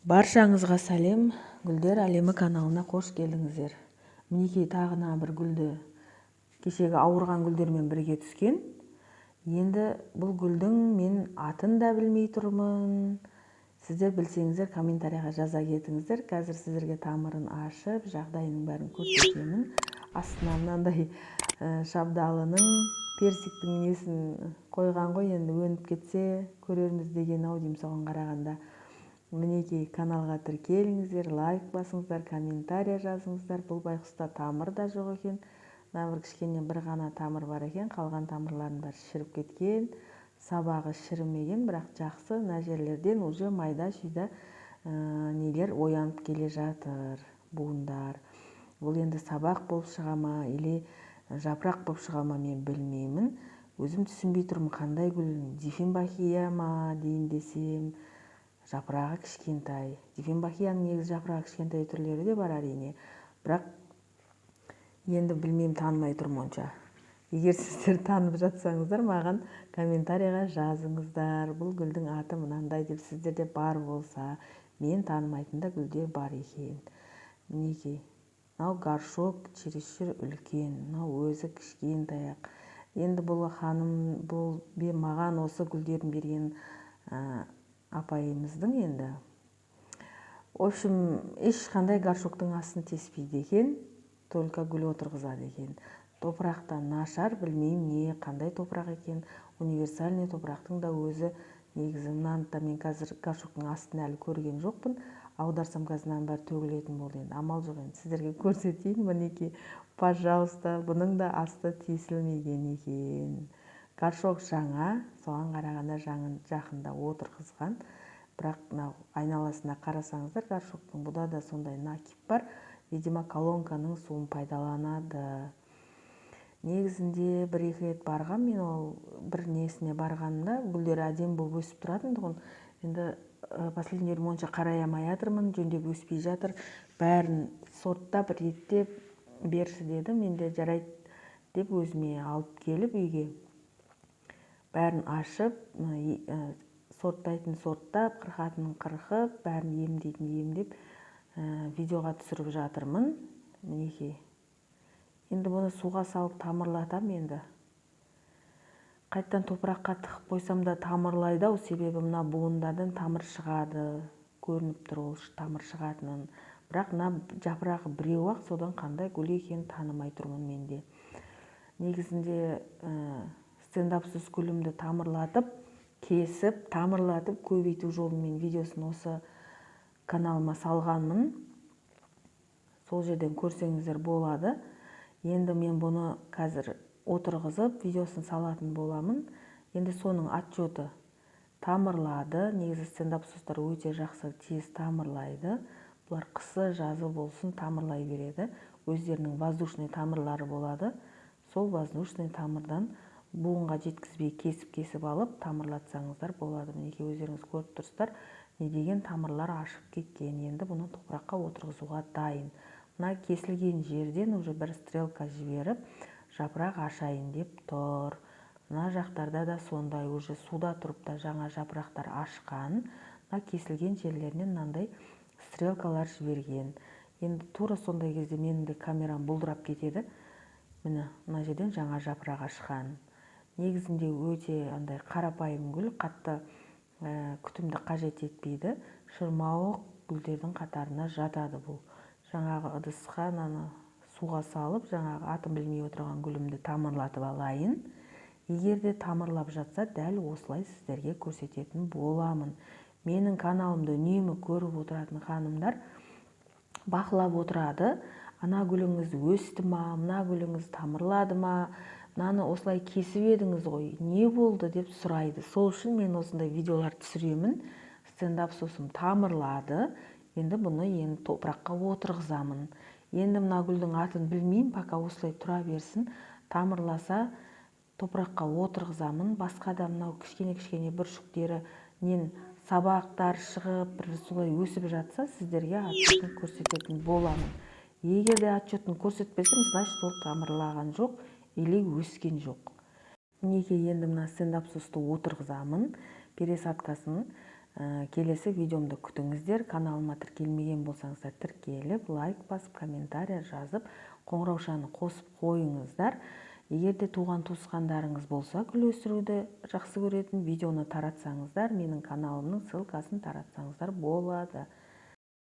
Баршаңызға сәлем, гүлдер әлемі каналына қош келдіңіздер. Мінекей тағына бір гүлді кешегі ауырған гүлдермен бірге түскен. Енді бұл гүлдің мен атын да білмей тұрмын. Сіздер білсеңіздер комментарияға жаза кетіңіздер. Қазір сіздерге тамырын ашып, жағдайының бәрін көрсетемін. Астына мынандай шабдалының персиктің несін қойған ғой, енді өніп кетсе көрерміз деген ау деймін соған қарағанда. Мінекей каналға тіркеліңіздер, лайк басыңыздар, комментария жазыңыздар. Бұл байқұста тамыр да жоқ екен. Мына бір кішкене бір ғана тамыр бар екен, қалған тамырлардың бәрі шіріп кеткен. Сабағы шірімеген, бірақ жақсы. Мына жерлерден уже майда шүйда нелер оянып келе жатыр, буындар. Бұл енді сабақ болып шыға ма, или жапырақ болып шыға ма, мен білмеймін. Өзім түсінбей тұрмын, қандай гүл, дифенбахия ма дейін десем. Жапырағы кішкентай. Дифенбахияның негізі жапырағы кішкентай түрлері де бар әрине. Бірақ енді білмеймін, танымай тұрмын онша. Егер сіздер танып жатсаңыздар, маған комментарияға жазыңыздар. Бұл гүлдің аты мынандай деп сіздерде бар болса, мен танымайтын да гүлдер бар екен. Мінекей. Мынау горшок чересшір үлкен, мынау өзі кішкентай ақ. Енді бұл ханым, бұл маған осы гүлдерін берген апайымыздың енді. В общем, ешқандай горшоктың астын теспейді екен, только гүл отырғызады екен. Топырақтан нашар, білмеймін не, қандай топырақ екен. Универсальный топырақтың да өзі негізі. Мынаны да мен қазір горшоктың астын әлі көрген жоқпын. Аударсам қазір бәрі төгілетін болды енді. Амал жоқ енді. Сіздерге көрсетейін, мінекей, пожалуйста, бұның да асты тесілмеген екен. Горшок жаңа, соған қарағанда жақында отырғызған. Бірақ айналасына қарасаңыздар, горшоктың бұда да сондай накип бар. Видимо, колонканың суын пайдаланады. Негізінде бір-екі рет барған, мен ол бір несіне барғанымда гүлдері әдемі болып өсіп тұратын тұғын. Енді последний онша қарай алмай жатырмын, жөндеп өспей жатыр. Бәрін сорттап, реттеп берші деді. Мен де жарайды деп өзіме алып келіп үйге бәрін ашып, сорттайтын сорттап, қырқатын қырқып, бәрін емдейтін емдеп видеоға түсіріп жатырмын. Мінекей. Енді бұны суға салып тамырлатам енді. Қайттан топыраққа тығып қойсам да тамырлайды ау, себебі мына буындардан тамыр шығады. Көрініп тұр ол тамыр шығатынын. Бірақ мына жапырағы біреу ақ, содан қандай гүл екенін танымай тұрмын менде. Негізінде стендапсыз гүлімді тамырлатып, кесіп, тамырлатып, көбейту жолымен видеосын осы каналыма салғанмын. Сол жерден көрсеңіздер болады. Енді мен бұны қазір отырғызып, видеосын салатын боламын. Енді соның отчеты тамырлады. Негізі стендапсыздар өте жақсы тез тамырлайды. Бұлар қысы, жазы болсын тамырлай береді. Өздерінің воздушный тамырлары болады. Сол воздушный тамырдан буынға жеткізбей кесіп алып, тамырлатсаңыздар болады. Мінекей өздеріңіз көріп тұрсыздар, не деген тамырлар ашып кеткен. Енді бұны топыраққа отырғызуға дайын. Мына кесілген жерден уже бір стрелка жіберіп, жапырақ ашайын деп тұр. Мына жақтарда да сондай, уже суда тұрып та жаңа жапырақтар ашқан. Мына кесілген жерлерінен мынандай стрелкалар жіберген. Енді тура сондай кезде менің де камерам бұлдырап кетеді. Мына жерден жаңа жапырақ ашқан. Негізінде өте андай қарапайым гүл, қатты күтімді қажет етпейді. Шырмауық гүлдердің қатарына жатады бұл. Жаңағы ыдысқа суға салып, жаңағы атын білмей отырған гүлімді тамырлатып алайын. Егер де тамырлап жатса, дәл осылай сіздерге көрсететін боламын. Менің каналымды үнемі көріп отыратын ханымдар бақылап отырады. Ана гүліңіз өсті ма, мына гүліңіз тамырлады ма, мынаны осылай кесіп едіңіз ғой, не болды деп сұрайды. Сол үшін мен осындай видеолар түсіремін. Стендап сосын тамырлады. Енді бұны топыраққа отырғызамын. Енді мына гүлдің атын білмеймін, пока осылай тұра берсін. Тамырласа топыраққа отырғызамын. Басқа да мынау кішкене бүршіктері сабақтар шығып, бір солай өсіп жатса, сіздерге отчетін көрсететін боламын. Егер де отчетін көрсетпесем, значит ол тамырлаған жоқ, или өскен жоқ. Неге енді мына стендапсызды отырғызамын, пересадкасын Келесі видеомды күтіңіздер. Каналыма тіркелмеген болсаңыздар тіркеліп, лайк басып, комментария жазып, қоңыраушаны қосып қойыңыздар. Егер де туған туысқандарыңыз болса, гүл өсіруді жақсы көретін, видеоны таратсаңыздар, менің каналымның ссылкасын таратсаңыздар болады.